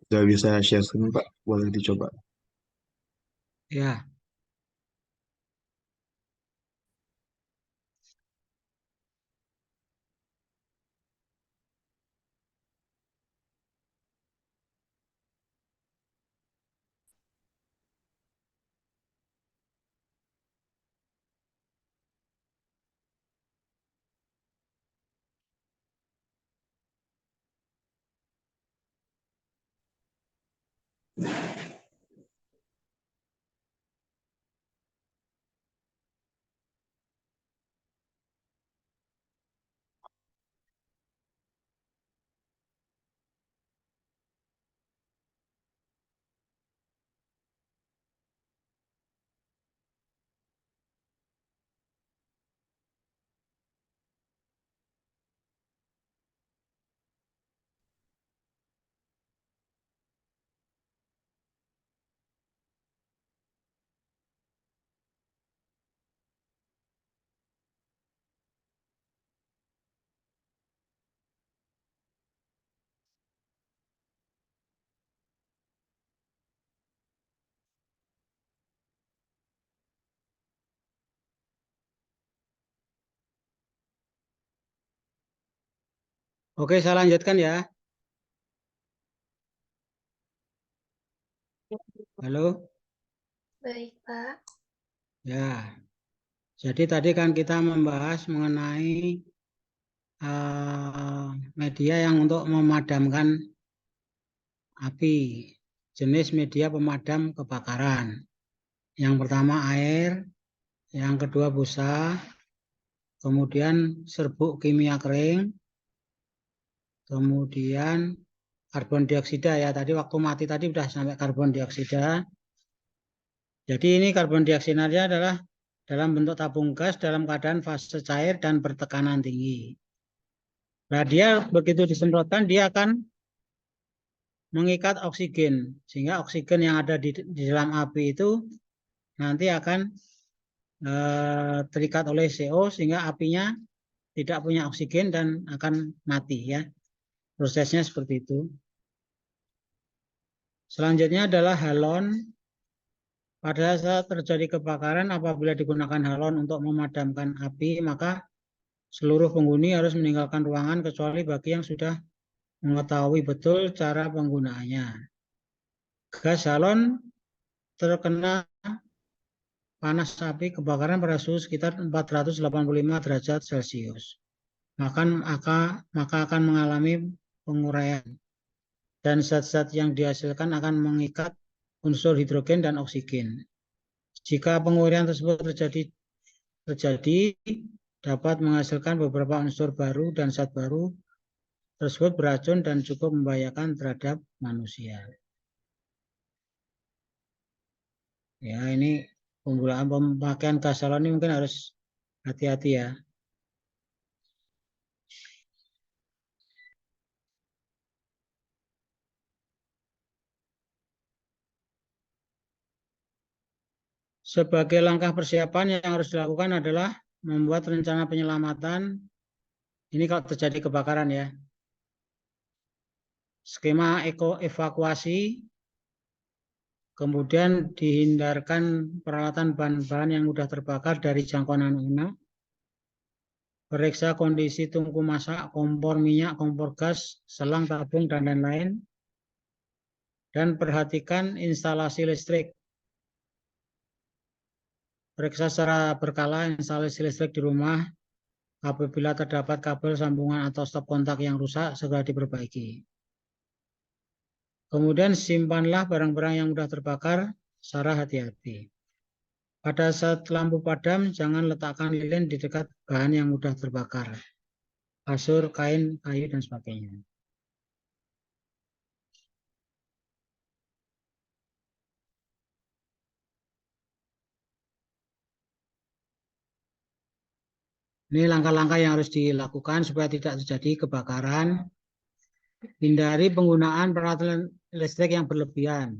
Sudah bisa share screen, Pak. Boleh dicoba. Ya, oke, saya lanjutkan ya. Halo, Baik, Pak. ya. Jadi tadi kan kita membahas mengenai media yang untuk memadamkan api, jenis media pemadam kebakaran. Yang pertama air, yang kedua busa, kemudian serbuk kimia kering, kemudian karbon dioksida ya. Tadi waktu mati tadi sudah sampai karbon dioksida. Jadi ini karbon dioksidanya adalah dalam bentuk tabung gas dalam keadaan fase cair dan bertekanan tinggi. Nah, dia begitu disemprotkan dia akan mengikat oksigen sehingga oksigen yang ada di dalam api itu nanti akan terikat oleh CO sehingga apinya tidak punya oksigen dan akan mati ya. Prosesnya seperti itu. Selanjutnya adalah halon. Pada saat terjadi kebakaran apabila digunakan halon untuk memadamkan api, maka seluruh penghuni harus meninggalkan ruangan kecuali bagi yang sudah mengetahui betul cara penggunaannya. Gas halon terkena panas api kebakaran pada suhu sekitar 485 derajat Celcius. Maka akan mengalami penguraian dan zat-zat yang dihasilkan akan mengikat unsur hidrogen dan oksigen. Jika penguraian tersebut terjadi dapat menghasilkan beberapa unsur baru dan zat baru tersebut beracun dan cukup membahayakan terhadap manusia. Ya, ini penggunaan pemakaian gas salon ini mungkin harus hati-hati ya. Sebagai langkah persiapan yang harus dilakukan adalah membuat rencana penyelamatan. Ini kalau terjadi kebakaran ya. Skema evakuasi, kemudian dihindarkan peralatan bahan-bahan yang mudah terbakar dari jangkauan anak-anak. Periksa kondisi tungku masak, kompor minyak, kompor gas, selang tabung, dan lain-lain. Dan perhatikan instalasi listrik. Periksa secara berkala instalasi listrik di rumah. Apabila terdapat kabel sambungan atau stop kontak yang rusak, segera diperbaiki. Kemudian simpanlah barang-barang yang mudah terbakar secara hati-hati. Pada saat lampu padam, jangan letakkan lilin di dekat bahan yang mudah terbakar. Kasur, kain, kayu, dan sebagainya. Ini langkah-langkah yang harus dilakukan supaya tidak terjadi kebakaran. Hindari penggunaan peralatan listrik yang berlebihan.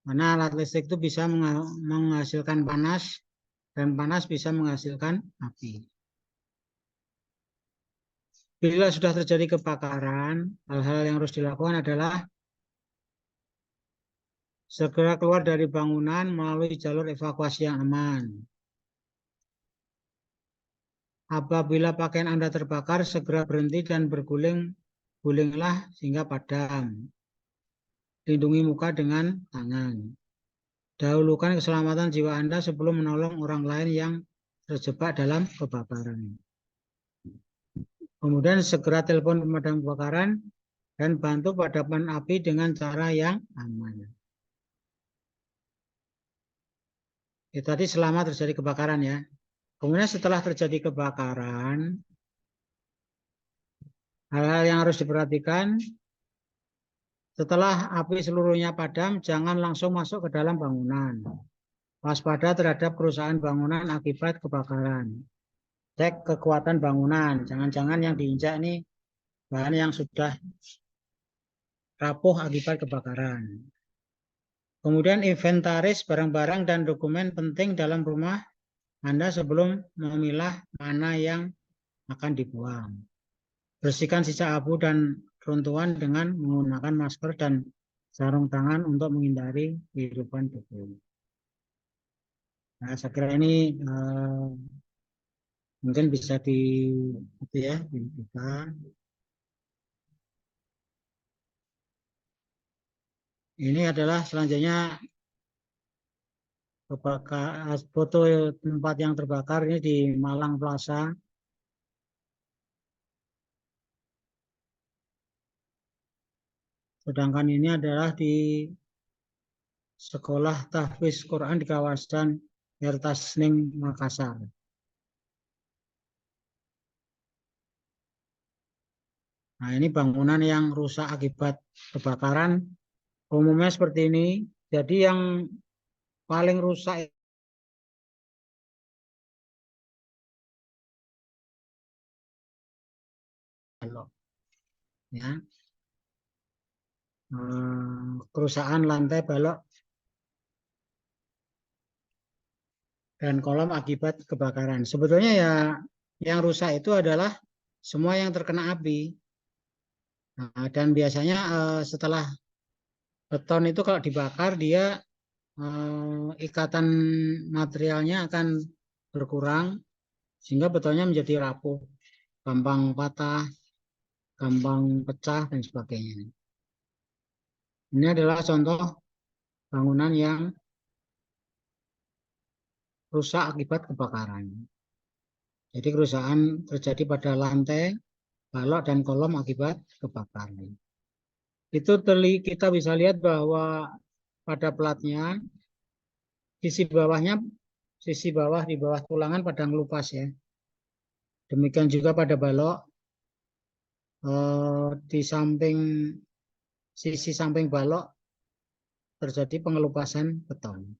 Karena alat listrik itu bisa menghasilkan panas, dan panas bisa menghasilkan api. Bila sudah terjadi kebakaran, hal-hal yang harus dilakukan adalah segera keluar dari bangunan melalui jalur evakuasi yang aman. Apabila pakaian Anda terbakar, segera berhenti dan bergulinglah sehingga padam. Lindungi muka dengan tangan. Dahulukan keselamatan jiwa Anda sebelum menolong orang lain yang terjebak dalam kebakaran. Kemudian segera telepon pemadam kebakaran dan bantu padamkan api dengan cara yang aman. Tadi selama terjadi kebakaran ya. Kemudian setelah terjadi kebakaran, hal-hal yang harus diperhatikan, setelah api seluruhnya padam, jangan langsung masuk ke dalam bangunan. Waspada terhadap kerusakan bangunan akibat kebakaran. Cek kekuatan bangunan. Jangan-jangan yang diinjak ini bahan yang sudah rapuh akibat kebakaran. Kemudian inventaris barang-barang dan dokumen penting dalam rumah Anda sebelum memilah mana yang akan dibuang. Bersihkan sisa abu dan runtuhan dengan menggunakan masker dan sarung tangan untuk menghindari hirupan debu. Nah, saya kira ini mungkin bisa dibuka. Ini adalah selanjutnya foto tempat yang terbakar ini di Malang Plaza. Sedangkan ini adalah di Sekolah Tahfiz Quran di kawasan Ertasning, Makassar. Nah, ini bangunan yang rusak akibat kebakaran. Umumnya seperti ini. Jadi yang paling rusak ya. Kerusakan lantai balok dan kolom akibat kebakaran. Sebetulnya ya yang rusak itu adalah semua yang terkena api. Nah, dan biasanya setelah beton itu kalau dibakar dia ikatan materialnya akan berkurang sehingga betonnya menjadi rapuh, gampang patah, gampang pecah dan sebagainya. Ini adalah contoh bangunan yang rusak akibat kebakaran. Jadi kerusakan terjadi pada lantai, balok dan kolom akibat kebakaran. Itu kita bisa lihat bahwa pada platnya sisi bawah di bawah tulangan pada ngelupas ya. Demikian juga pada balok di sisi samping balok terjadi pengelupasan beton.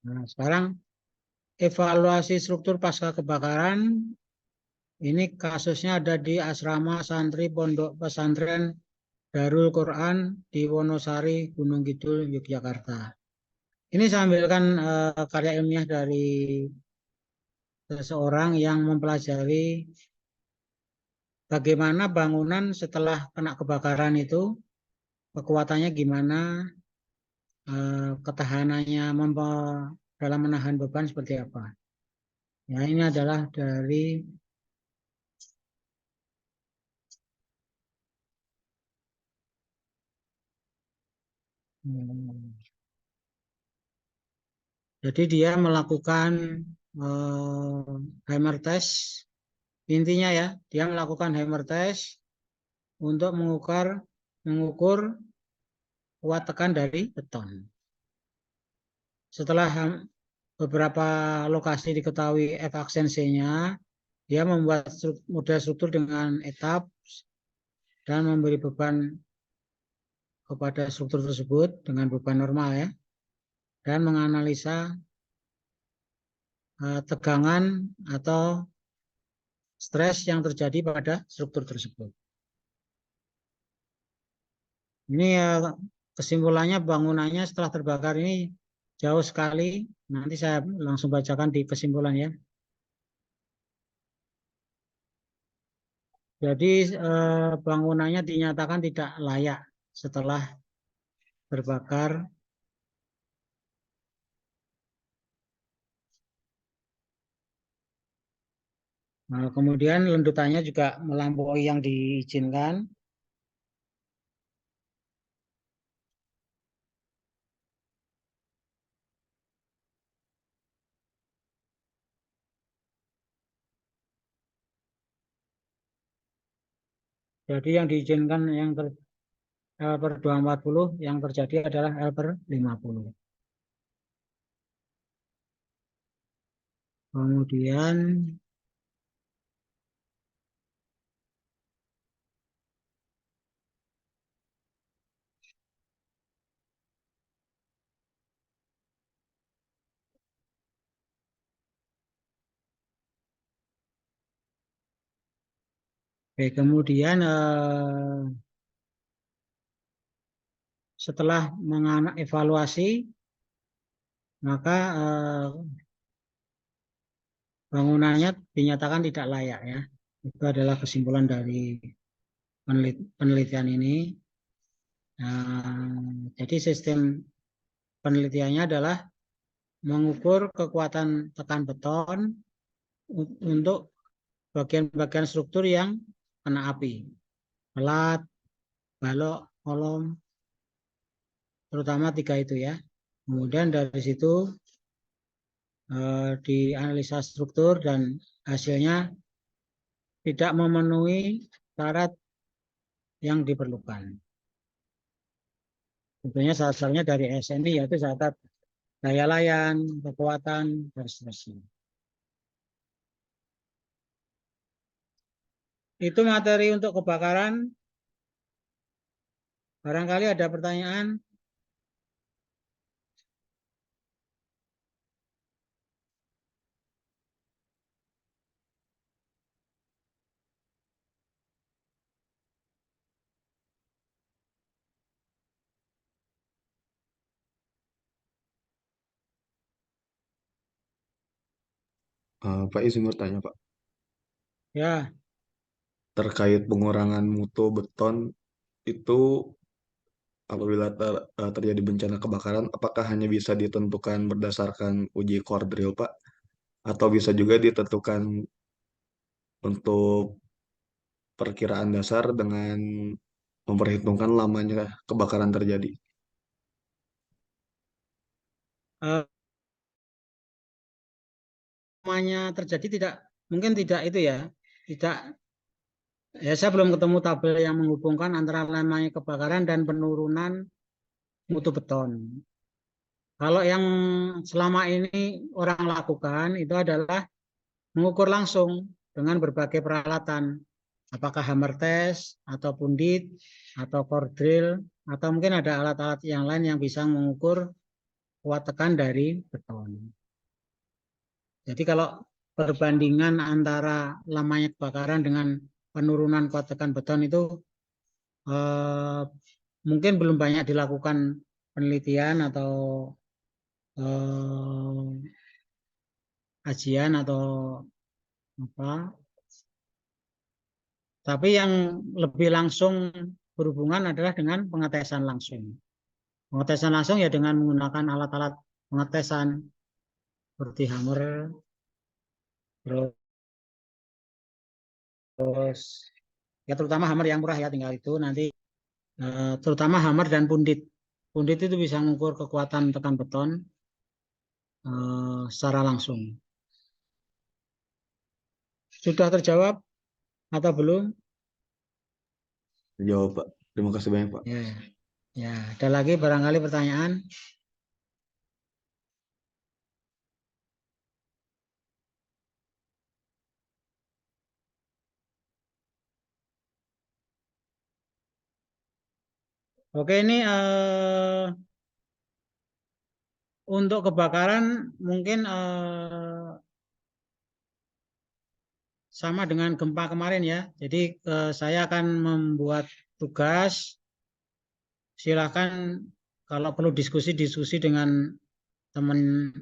Nah, sekarang evaluasi struktur pasca kebakaran. Ini kasusnya ada di asrama santri Pondok Pesantren Darul Quran di Wonosari, Gunung Kidul, Yogyakarta. Ini saya ambilkan karya ilmiah dari seseorang yang mempelajari bagaimana bangunan setelah kena kebakaran itu, kekuatannya gimana, ketahanannya dalam menahan beban seperti apa. Ya, ini adalah dari jadi dia melakukan hammer test. Intinya ya, dia melakukan hammer test untuk mengukur kuat tekan dari beton. Setelah beberapa lokasi diketahui efisiensinya, dia membuat model struktur dengan etap dan memberi beban kepada struktur tersebut dengan beban normal ya, dan menganalisa tegangan atau stres yang terjadi pada struktur tersebut. Ini kesimpulannya bangunannya setelah terbakar ini jauh sekali. Nanti saya langsung bacakan di kesimpulan ya. Jadi bangunannya dinyatakan tidak layak setelah terbakar. Nah, kemudian lendutannya juga melampaui yang diizinkan. Jadi yang diizinkan yang L per 240, yang terjadi adalah L per 50. Kemudian kemudian setelah mengevaluasi, maka bangunannya dinyatakan tidak layak ya. Itu adalah kesimpulan dari penelitian ini. Jadi sistem penelitiannya adalah mengukur kekuatan tekan beton untuk bagian-bagian struktur yang kena api. Pelat, balok, kolom, terutama 3 itu ya. Kemudian dari situ dianalisa struktur dan hasilnya tidak memenuhi syarat yang diperlukan. Tentunya syarat-syaratnya dari SNI yaitu syarat daya layan, kekuatan, dan seterusnya. Itu materi untuk kebakaran. Barangkali ada pertanyaan? Pak izin bertanya Pak, Ya, terkait pengurangan mutu beton itu apabila terjadi bencana kebakaran, apakah hanya bisa ditentukan berdasarkan uji core drill Pak? Atau bisa juga ditentukan untuk perkiraan dasar dengan memperhitungkan lamanya kebakaran terjadi? eh, namanya terjadi tidak, mungkin tidak itu ya, tidak. Ya, saya belum ketemu tabel yang menghubungkan antara lamanya kebakaran dan penurunan mutu beton. Kalau yang selama ini orang lakukan itu adalah mengukur langsung dengan berbagai peralatan. Apakah hammer test, atau pundit, atau core drill, atau mungkin ada alat-alat yang lain yang bisa mengukur kuat tekan dari beton. Jadi kalau perbandingan antara lamanya kebakaran dengan penurunan kuat tekan beton itu mungkin belum banyak dilakukan penelitian atau kajian atau apa. Tapi yang lebih langsung berhubungan adalah dengan pengetesan langsung. Pengetesan langsung ya dengan menggunakan alat-alat pengetesan seperti hammer, terus ya terutama hammer yang murah ya, tinggal itu nanti terutama hammer dan pundit. Pundit itu bisa mengukur kekuatan tekan beton secara langsung. Sudah terjawab atau belum? Jawab Pak. Terima kasih banyak Pak. Ya, ya. Ada lagi barangkali pertanyaan? Oke, ini untuk kebakaran mungkin sama dengan gempa kemarin ya. Jadi saya akan membuat tugas silakan kalau perlu diskusi dengan teman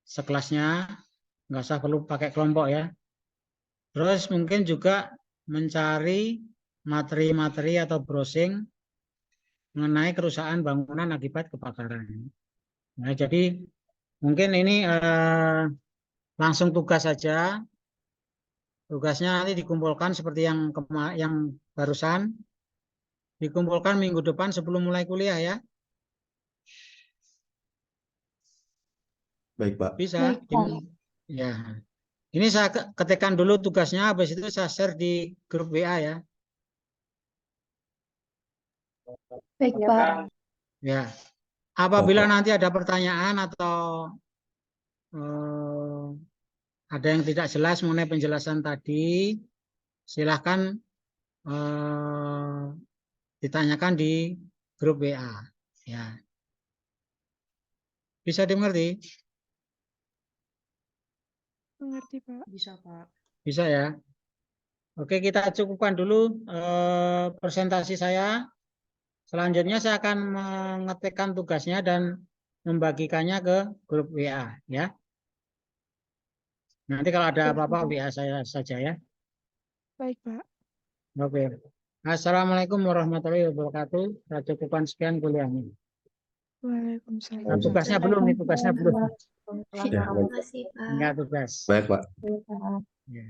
sekelasnya, nggak usah perlu pakai kelompok ya. Terus mungkin juga mencari materi-materi atau browsing mengenai kerusakan bangunan akibat kebakaran. Nah, jadi mungkin ini langsung tugas saja. Tugasnya nanti dikumpulkan seperti yang barusan. Dikumpulkan minggu depan sebelum mulai kuliah ya. Baik, Pak. Bisa. Baik, Pak. Ya. Ini saya ketikkan dulu tugasnya, habis itu saya share di grup WA ya. Baik, Pak. Ya. Apabila Baik, Pak. nanti ada pertanyaan atau ada yang tidak jelas mengenai penjelasan tadi, silahkan ditanyakan di grup WA. Ya. Bisa dimengerti? Mengerti, Pak. Bisa, Pak. Bisa ya. Oke, kita cukupkan dulu presentasi saya. Selanjutnya saya akan mengetikkan tugasnya dan membagikannya ke grup WA ya. Nanti kalau ada apa-apa WA saya saja ya. Baik, Pak. Oke. Assalamualaikum warahmatullahi wabarakatuh. Saya cukupkan sekian kuliahnya. Waalaikumsalam. Nah, tugasnya belum nih, tugasnya belum. Ya, Terima baik. kasih, Pak. Enggak tugas. Baik, Pak. Ya.